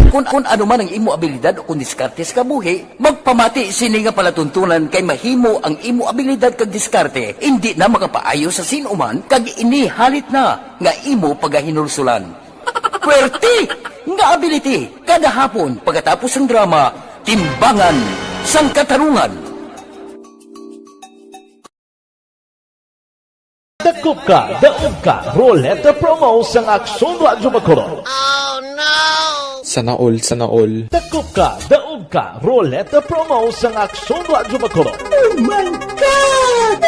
Kung ano man ang imo abilidad o kung diskarte sa kabuhi, magpamati sini nga palatuntunan kay mahimo ang imo abilidad kag diskarte, hindi na makapaayo sa sinuman kag inihalit na nga imo pagahinulsulan. Puwerte nga ability, kada hapon pagkatapos ng drama, Timbangan sang Katarungan. Dakop ka, daog ka, Roleta Promo sang Aksyon Radyo Bacolod. Sana all. Dakop ka, daog ka, Roleta Promo sang Aksyon Radyo Bacolod. Oh my God!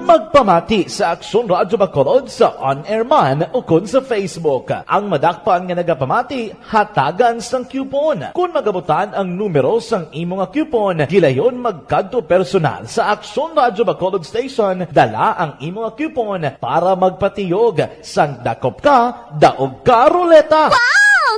Magpamati sa Aksyon Radyo Bacolod sa on-air man o kun sa Facebook. Ang madakpan nga nagapamati, hatagan sang coupon. Kung magabutan ang numero sang imo nga coupon, gilayon magkadto personal sa Aksyon Radyo Bacolod Station, dala ang imo nga coupon para magpatiyog sang dakop ka, daog ka, Roleta.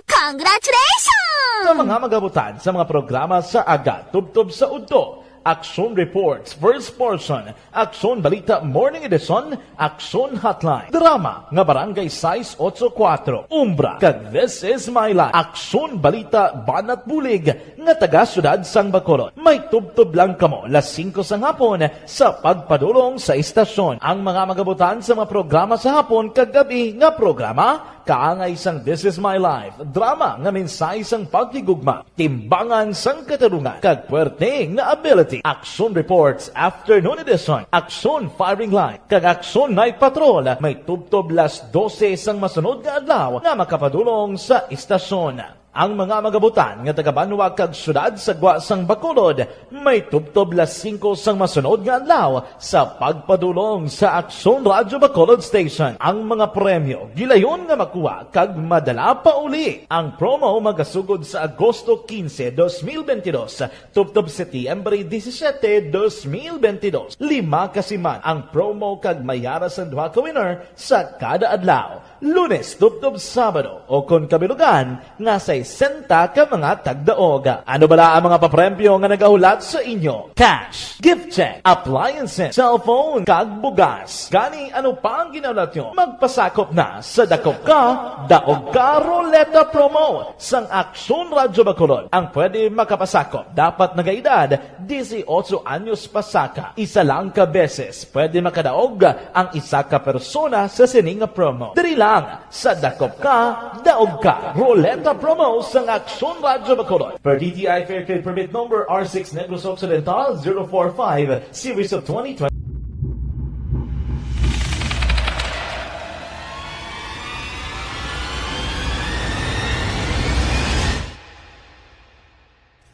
Congratulations! Sa mga magabutan sa mga programa sa Aga, Tubtob sa Udto, Aksyon Reports, First Portion, Aksyon Balita Morning Edition, Aksyon Hotline, Drama, nga Barangay 684, Umbra, kag This Is My Life, Aksyon Balita Banat Bulig, nga taga Syudad San Bacolod. May tubtob lang kamo, las 5 sa hapon, sa pagpadulong sa istasyon. Ang mga magabutan sa mga programa sa hapon, kag gabi nga programa, kaangay sang This Is My Life, drama nga mensahe sang pagtigugma, timbangan sang katarungan, kag puwerte nga ability. 7:30 Action Reports Afternoon Edition, Action Firing Line kag Action Night Patrol may tubtob las 12 sang masunod nga adlaw nga makapadulong sa istasyon. Ang mga magabutan nga taga-Banwa kag syudad sa Guasang Bacolod may tubtob las 5 sang masunod nga adlaw sa pagpadulong sa Aksyon Radyo Bacolod Station. Ang mga premyo gilayon nga makuha kag madala pa uli. Ang promo magasugod sa Agosto 15, 2022 tubtob Setyembre 17, 2022. 5 kasiman ang promo kag mayara sa duha ka winner sa kada adlaw. Lunes tubtob Sabado o kung kabilugan nga sa senta ka mga tagdaoga. Ano bala ang mga papremyo nga nagahulat sa inyo? Cash, gift check, appliances, cellphone, kag bugas. Gani ano pa ang ginahulat nyo? Magpasakop na sa Dakop Ka, Daog Ka Roleta Promo sang Aksyon Radyo Bacolod. Ang pwede makapasakop dapat nagaedad 18 anyos pasaka. Isa lang ka beses pwede makadaog ang isa ka persona sa sining promo. Diri lang sa Dakop Ka, Daog Ka Roleta Promo sang Aksyon Radyo Bacolod. Per DTI Fair Trade Permit Number R6 Negros Occidental 045 Series of 2020.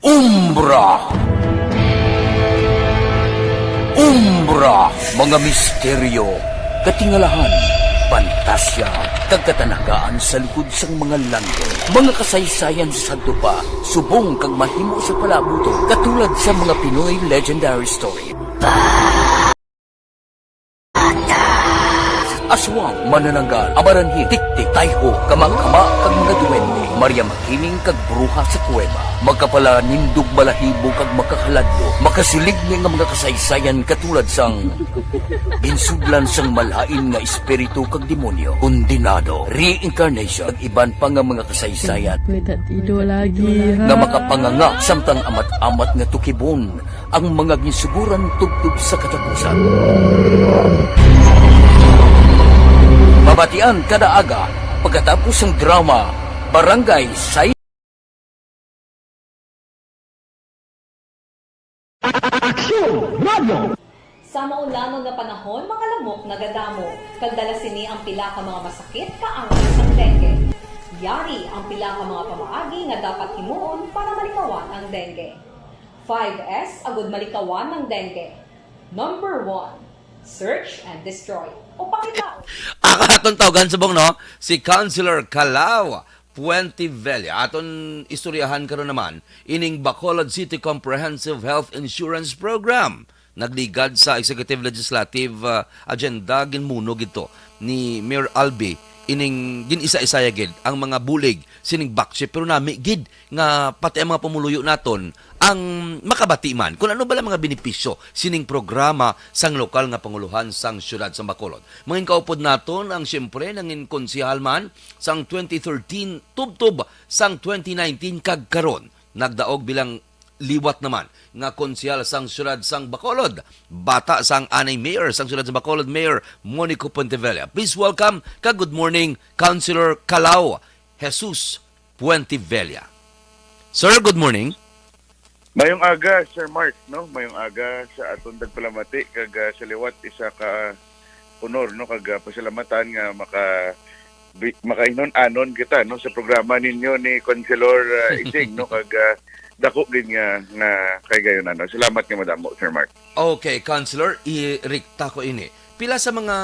Umbra! Umbra! Mga misteryo, katingalahan, pantasya, kagkatanagaan sa likod sang mga lando. Mga kasaysayan sa dupa, subong kag mahimo sa palabuto, katulad sa mga Pinoy legendary story. Aswang, manananggal, abaranhi, tiktik, tayho, kamang-kama, kag mga duwende, Maria Makining kag bruha sa kuweba, magkapala nindog balahibo kag makakaladlo, makasilig ni nga mga kasaysayan katulad sang ginsudlan sang malain nga espiritu kag demonyo, kondinado, reincarnation, kag iban pa nga mga kasaysayan Tido lagi nga makapanganga samtang amat-amat nga tukibon ang mga ginsuguran tugtog sa katapusan. Mabatian kada aga pagkatapos ng drama Barangay Say. Sa maulamang nga panahon, mga lamok nagadamo. Kagdala sini ang pila ka mga masakit kaangay sa dengue. Yari ang pila ka mga pamaagi nga dapat himuon para malikawan ang dengue. 5S agud malikawan ng dengue. Number 1, search and destroy. O pakita. Ako atong tawagan subong no, si Councilor Calao Puente Vella. Aton istoryahan karon naman ining Bacolod City Comprehensive Health Insurance Program. Nagligad sa Executive Legislative Agenda ginmuno gito ni Mayor Albi ining ginisa-isaya gid ang mga bulig sining bakshi pero nami gid nga pati ang mga pumuluyo naton ang makabati man kung ano ba lang mga benepisyo sining programa sang lokal nga panguluhan sang syudad sa Bacolod. Mangin kaupod naton ang siyempre nangin konsehal man sang 2013 tubtob sang 2019 kag karon nagdaog bilang liwat naman nga konsehal sang syudad sang Bacolod. Bata sang anay mayor sang syudad sa Bacolod, Mayor Monico Puentevella. Please welcome good morning Councilor Calao Jesus Puentevella. Sir, good morning. Mayong aga, Sir Mark, no? Mayong aga sa atong dagpalamati kag sa liwat isa ka honor no kag pasalamatan nga makainon-anon kita no sa programa ninyo ni Councilor Ising no kag dako din nga kay gayon ano. Salamat nga madamo, Sir Mark. Okay, Councilor, irikta ko ini. Pila sa mga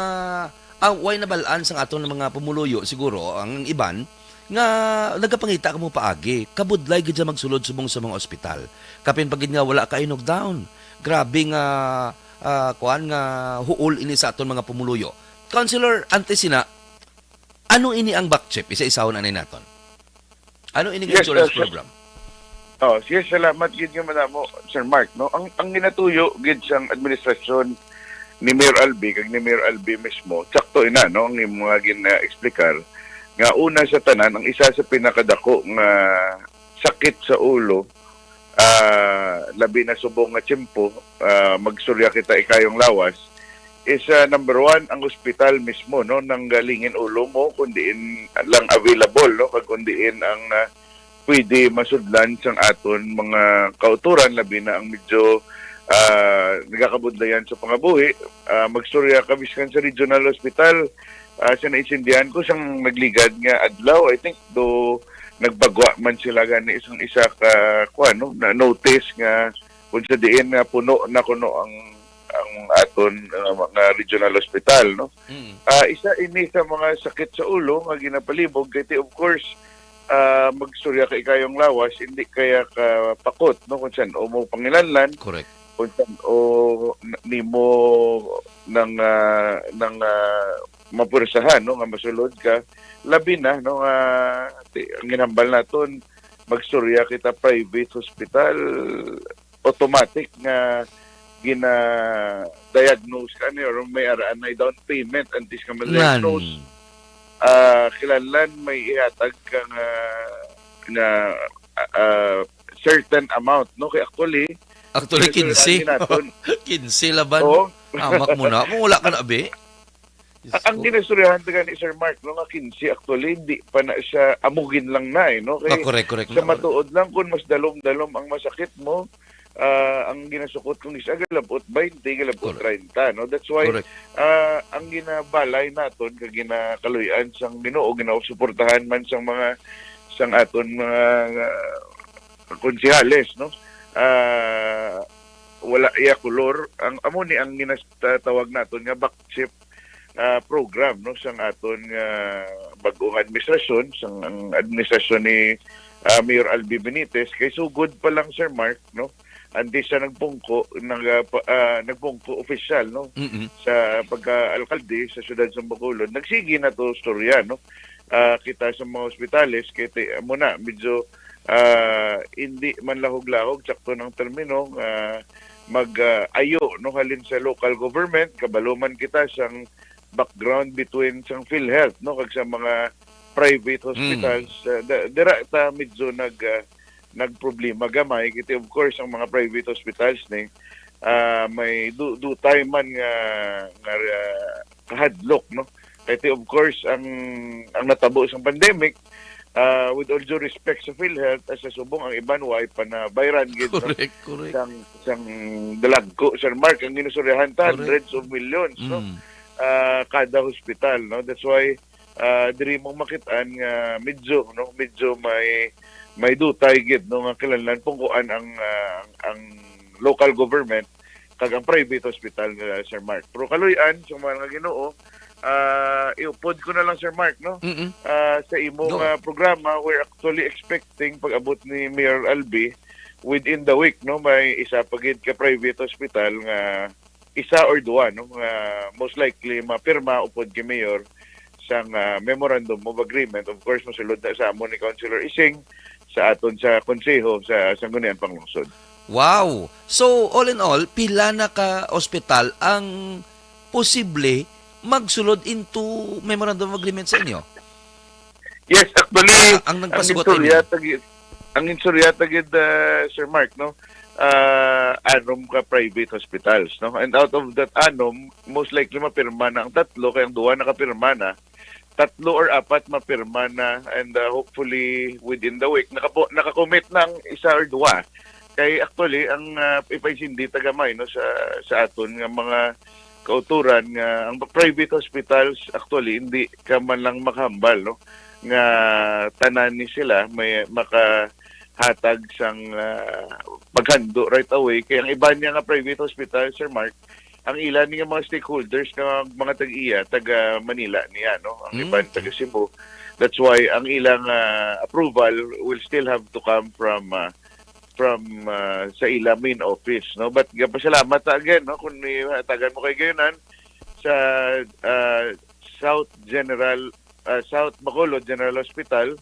way na balaan sang aton mga pumuluyo siguro ang iban nga nagapangita ka mo paagi, kabudlay gid sa magsulod subong sa mga ospital. Kapin pagid nga wala ka inog down. Grabe nga kuan nga huol ini sa aton mga pumuluyo. Councilor Antesina, ano ini ang backchip? Isa-isahon anay naton. Ano ini insurance program? Oh, yes, salamat gid nga madamo, Sir Mark, no. Ang ginatuyo gid sang administrasyon ni Mayor Albi kag ni Mayor Albi mismo, sakto ina no ang mga gina-explikar nga una sa tanan ang isa sa pinakadako nga sakit sa ulo labi na subong nga tiyempo magsurya kita ikayong lawas is number 1 ang ospital mismo no nang galingin ulo mo kundiin lang available no kag kundiin ang pwede masudlan sang aton mga kauturan labi na ang medyo nagakabudlayan sa pangabuhi, magstorya ka biskan sa regional hospital, sa naisindihan ko siyang nagligad nga adlaw. I think do nagbagwa man sila gani isang isa ka na notice nga kung sa diin nga puno na kuno ang aton mga regional hospital, no. Isa ini sa mga sakit sa ulo nga ginapalibog kay of course magstorya kay kayong lawas hindi kaya ka pakot, no, kung saan o mo pangilanlan, Correct. kung saan o nimo ng mapursahan, no, nga masulod ka labi na, no, ang ginambal naton magstorya kita private hospital, automatic nga gina-diagnose ka niya or may araan na down payment antes ka ma-diagnose. Kilanlan may ihatag ka na certain amount, no, kaya actually 15. 15 laban. Oo. Amak mo na. Wala ka na, be. Ang ginastoryahan taga ni Sir Mark, no, nga 15 actually hindi pa na siya amugin lang na, no, kaya Correct. sa matuod lang kung mas dalom-dalom ang masakit mo, ang ginasukot kung isa galabot 20, galabot 30, no. That's why ang ginabalay naton kag ginakaluyan sang Ginoo, ginasuportahan man sang aton mga konsehales, no. Wala iya kolor ang amo ni ang ginatawag naton nga backship program, no, sang aton bag-ong administrasyon, sang ang administrasyon ni Mayor Albi Benitez kay so good pa lang Sir Mark, no. Andi siya nagpungko official, no, sa pagka-alkalde sa siyudad sa Bacolod. Nagsige na to storya, no. Kita sa mga ospitales kay muna medyo hindi man lahog-lahog sakto ng termino mag-ayo, no, halin sa local government kabaluman kita sang background between sang PhilHealth, no, kag sa mga private hospitals. Dira ta medyo nagproblema gamay kiti of course ang mga private hospitals ni may dutay man nga kahadlok, no, kaya of course ang natabo sa pandemic, with all due respect sa PhilHealth as sa subong ang iban way pa na bayran gid, Correct. sang dalagko Sir Mark ang ginusuryahan ta hundreds of millions, no, kada hospital, no. That's why diri mo makitaan nga medyo may dutay gid, no, nga kinahanglan pungkuan ang local government kag ang private hospital, Sir Mark. Pero kaluyan sa mga Ginoo, iupod ko na lang Sir Mark, no, sa imong programa we're actually expecting pag-abot ni Mayor Albi within the week, no, may isa pagid ka private hospital nga isa or duwa, no, nga most likely mapirma upod kay Mayor sang memorandum of agreement, of course mosulod na sa amon ni Councilor Ising sa aton sa konseho sa Sangguniang Panglungsod. Wow! So, all in all, pila na ka ospital ang posible magsulod into memorandum of agreement sa inyo? Yes, actually, ang nagpasugot ang insurya tagid Sir Mark, no, anom ka private hospitals, no, and out of that anom most likely mapirma na ang tatlo, kaya ang duwa nakapirma na, tatlo or apat mapirma na, and hopefully within the week nakakommit ng isa or duwa. Kay actually ang ipaisindi tagamay, no, sa aton nga mga kauturan nga ang private hospitals actually hindi ka man lang makahambal, no, nga tanan ni sila may makahatag sang paghando right away. Kaya ang iba niya nga private hospital, Sir Mark, ang ilan niya mga stakeholders nga mga tag-iya, taga Manila niya, no, ang iba taga Cebu. That's why ang ilang approval will still have to come from sa ila main office, no. But pasalamat again, no, kung tagan mo kay gayonan sa South Bacolod General Hospital,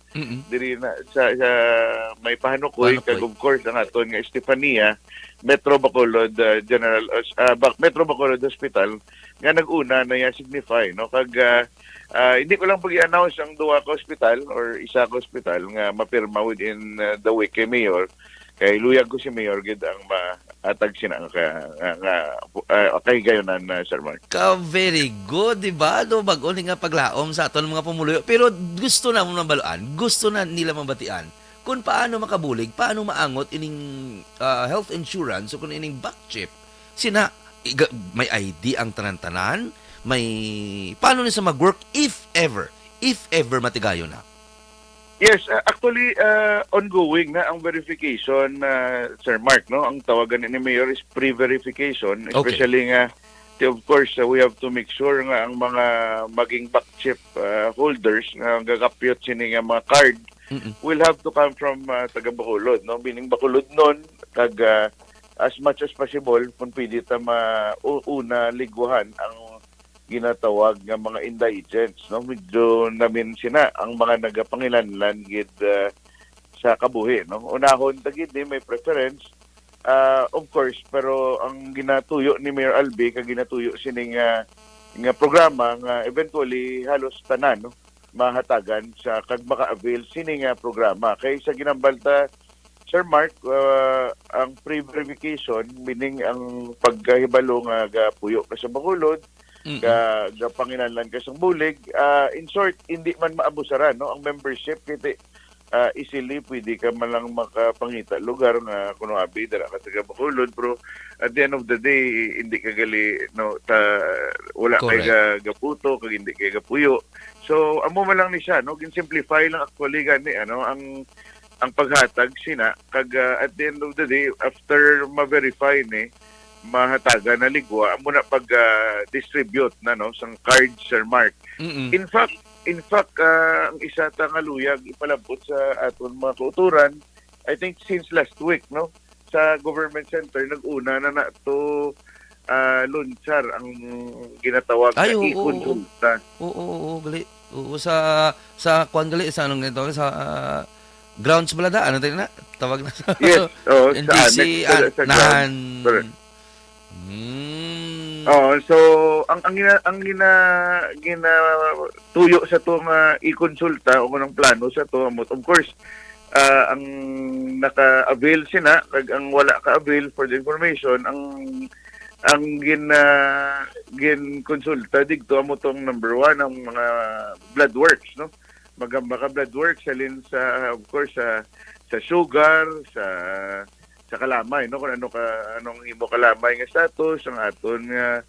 diri na sa may Pahanukoy, kag of course ang aton nga Estefania Metro Bacolod Metro Bacolod Hospital nga nag-una na ya signify, no, kag hindi ko lang pag-i-announce ang duwa ka hospital or isa ka hospital nga mapirma within the week kay Mayor. Kay luyag ko si Mayor gid ang maatag sina kay gayonan, Sir Mark. Very good, di ba? No, bago nga paglaom sa aton mga pumuluyo. Pero gusto na mo mabaluan, gusto na nila mabatian kung paano makabulig, paano maangot ining health insurance o kung ining back chip, may ID ang tanan-tanan, may paano nila mag-work if ever matigayo na. Yes, actually ongoing na ang verification, Sir Mark, no? Ang tawagan ni Mayor is pre-verification, especially nga of course we have to make sure nga ang mga maging back chip holders nga gagapyot sini nga mga card will have to come from taga Bacolod, no? Meaning Bacolod nun kag as much as possible kung pwede ta mauna ligwahan ang ginatawag nga mga indigents, no? Medyo namin sina ang mga nagapangilanlan gid sa kabuhi, no? Unahon tagid may preference of course, pero ang ginatuyo ni Mayor Albi kag ginatuyo sining nga programa nga eventually halos tanan, no? Mahatagan sa kag maka-avail sining nga programa kay sa ginambalta Sir Mark, ang pre-verification, meaning ang pagkahibalo nga gapuyo ka sa Bacolod, panginanlan ka sa bulig, in short, hindi man maabusaran, no? Ang membership, kiti easily pwede ka man lang makapangita lugar nga kuno abi dara ka taga Bacolod, pero at the end of the day hindi ka gali, no, wala kay gaputo kag hindi kay gapuyo. So amo man lang ni siya, no, gin-simplify lang actually gani ang paghatag sina kag at the end of the day after ma-verify ni mahataga na ligwa amo na pag distribute na, no, sang card, Sir Mark. In fact, ang isa ta nga luyag ipalabot sa aton mga kauturan, I think since last week, no, sa government center nag-una na to lunchar ang ginatawag na e-consulta. Oo, gali. Oo, sa kwan gali sa anong ganito sa grounds balada ano tayo na tawag na sa yes, NDC so ang gina tuyo sa to nga i-konsulta o kunang plano sa to of course ang naka-avail sina kag ang wala ka-avail for the information ang gin konsulta digto amo tong number 1 ang mga blood works, no, magamba ka blood works salin sa of course sa sugar, sa kalamay, no, kung anong imo kalamay nga status ang aton nga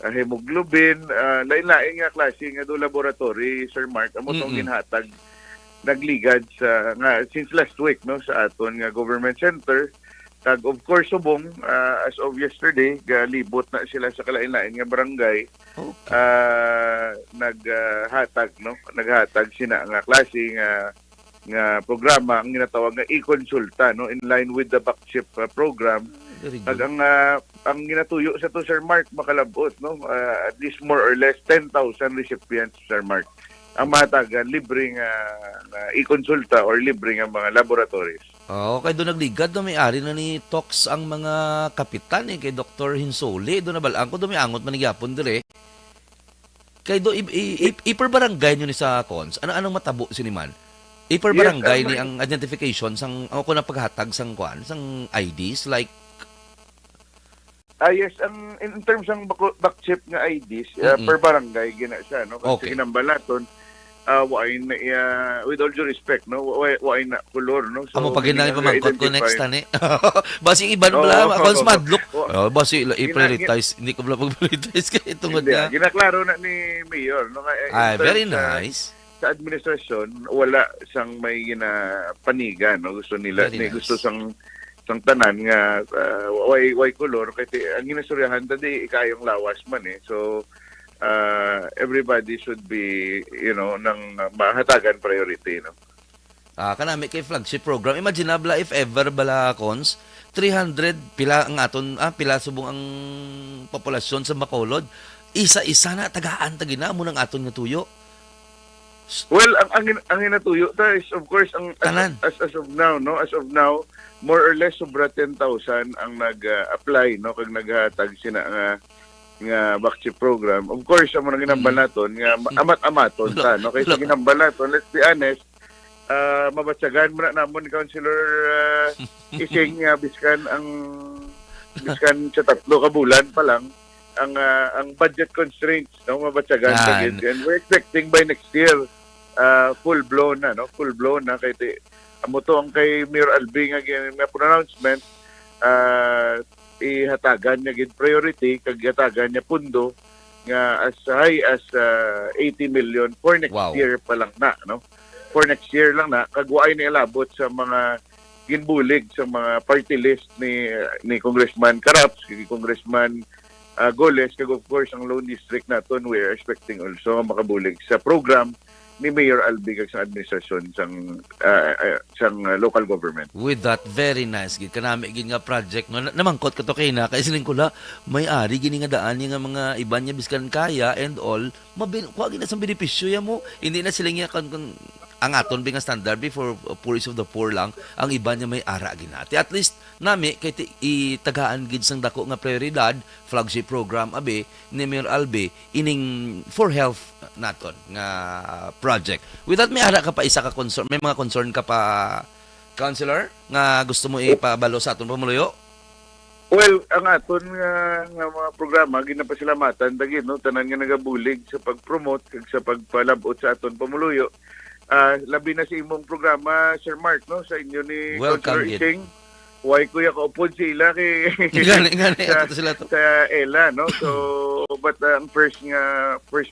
hemoglobin, lain-lain nga klase nga do laboratory, Sir Mark, amo tong ginhatag nagligad sa nga since last week, no, sa aton nga government center. Kag of course subong as of yesterday galibot na sila sa kalain-lain nga barangay. Naghatag sina nga klase nga programa ang ginatawag nga e-consulta, no, in line with the backchip program. Kag ang ginatuyo sa to, Sir Mark, makalabot, no, at least more or less 10,000 recipients, Sir Mark, ang mahatagan libre nga e-consulta or libre nga mga laboratories. Okay, doon nagligad, doon may-ari na ni Tox ang mga kapitan kay Dr. Hinsole, doon nabalaan ko, doon may angot manigyapon dire. Kay doon, iper-barangay nyo ni sa cons, anong matabo siniman? Iper-barangay ni ang identification sang ako na paghatag sang kwan, sang IDs like yes, ang in terms ng backchip nga IDs per barangay gina siya, no, kasi ginambalaton with all due respect, no, why na color, no, so amo pag ginang pamangkot ko next tani basi iban bala akong madlock basi i-prioritize hindi ko bala pag-prioritize kay tungod na ginaklaro na ni Mayor, no, very nice. Sa administrasyon wala sang may ginapanigan, no, gusto nila ni gusto sang tanan nga why color kasi ang ginasuryahan tadi ikayong lawas man so everybody should be, you know, nang mahatagan priority, no. Kanami kay flagship program, imaginable if ever bala cons 300 pila ang aton pila subong ang populasyon sa Bacolod, isa-isa na tagaan tagina mo ng aton nga tuyo. Well, ang ginatuyo ta is of course ang as of now, no, as of now more or less sobra 10,000 ang nag-apply, no, kag naghatag sina nga backchip program. Of course, ang mga ginambal naton nga amat-amaton ta, no, kaysa ginambal naton, let's be honest, mabatsagan mo na namon ni Councilor Ising biskan sa 3 ka bulan pa lang ang budget constraints, no, mabatsagan and we're expecting by next year full blown na kay amo to ang kay Mayor Albi nga may pronouncement, ihatagan niya gid priority kag ihatagan niya pundo nga as high as 80 million for next Wow. year pa lang na, no? For next year lang na, kag waay ni ilabot sa mga ginbulig sa mga party list ni Congressman Caraps, ni Congressman Goles, kag of course ang Lone District naton, we are expecting also makabulig sa program ni Mayor Albi kag sa administrasyon sang local government. With that, very nice gid kanami gid nga project no namangkot ka to kay na kay siling kula may ari gini nga daan nga mga iban niya biskan kaya and all kuha gid na sa benepisyo ya mo hindi na sila nga ang aton nga standard before poorest of the poor lang ang iba niya may ara ginati at least nami kay itagaan gid sang dako nga prioridad flagship program abi ni Mayor Albi ining for health naton nga project. With that, may ara ka pa isa ka concern, may mga concern ka pa councilor nga gusto mo ipabalo sa aton pamuluyo? Well, ang aton nga mga programa ginapasalamatan dagit no tanan nga nagabulig sa pag-promote kag sa pagpalabot sa aton pamuluyo. Labi na sa imong programa, Sir Mark, no, sa inyo ni Welcome, Councilor Ising. Why kuya kaupod sila kay Gani ato sila to. sa Ella, no? So, but ang first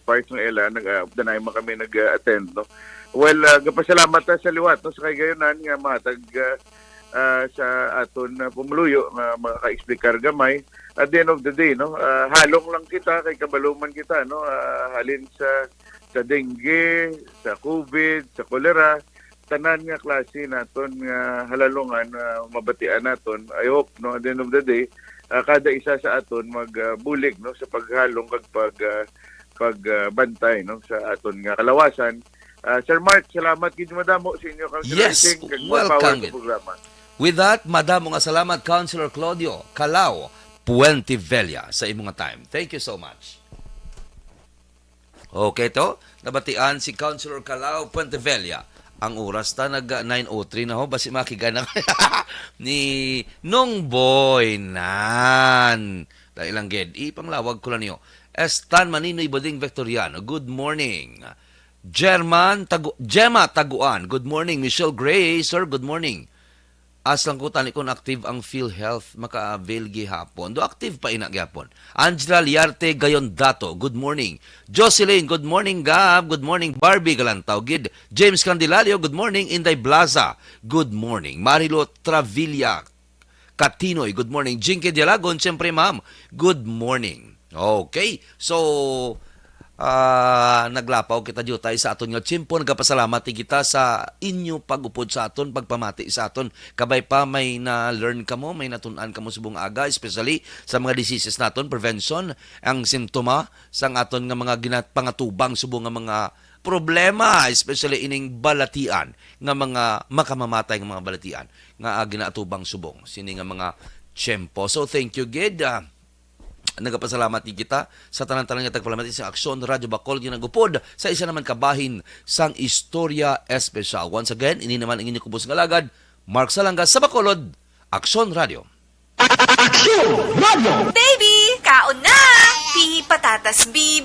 part ng Ella, danay mo kami nag-attend, no? Well, gapasalamat ta sa liwat, no? Sa kagayonan nga matag sa aton pumuluyo nga maka-explicar gamay. At the end of the day, no? Halong lang kita, kay kabaluman kita, no? Halin sa dengue, sa COVID, sa cholera, tanan nga klase naton nga halalungan mabatian naton. I hope no at the end of the day kada isa sa aton magbulig no sa paghalong kag pagbantay no sa aton nga kalawasan. Sir Mark, salamat gid madamo sa inyo kang Yes, welcome gid. programa. With that, madamo nga salamat Councilor Claudio Calao Puente Vella sa imong time. Thank you so much. Okay to, nabatian si Councilor Calao Puente Vella. Ang oras ta nag 9:03 na ho basi makigana ni Nong Boy nan. Dahil lang ged ipanglawag ko lang niyo. Estan Maninoy Bading Victoriano. Good morning. Gemma Taguan. Good morning. Michelle Gray, sir. Good morning. Aslang ko tani kon active ang PhilHealth maka-avail gihapon. Do active pa ina gihapon. Angela Liarte Gayon Dato. Good morning. Jocelyn, good morning Gab. Good morning Barbie Galantaw gid. James Candelario, good morning Inday Blaza. Good morning. Marilo Travilla Katinoy, good morning. Jinky Dialagon, siyempre ma'am. Good morning. Okay. So naglapaw kita diyo tayo sa aton nga tiyempo. Nagapasalamat kita sa inyo pag-upod sa aton, pagpamati sa aton. Kabay pa may na-learn ka mo, may natunan ka mo subong aga, especially sa mga diseases naton, prevention, ang simptoma sa aton nga mga pangatubang subong nga mga problema, especially ining balatian nga mga makamamatay nga mga balatian nga ginatubang subong sini nga mga tiyempo. So thank you gid. Nagapasalamat ni kita sa tanan-tanan nga tagpalamati sa Aksyon Radio Bacolod nga nagupod sa isa naman kabahin sang Istorya Espesyal. Once again, ini naman ang inyong kubos nga lagad, Mark Salanga sa Bacolod, Aksyon Radio. Aksyon Radio! Baby, kaon na! Pi patatas, bi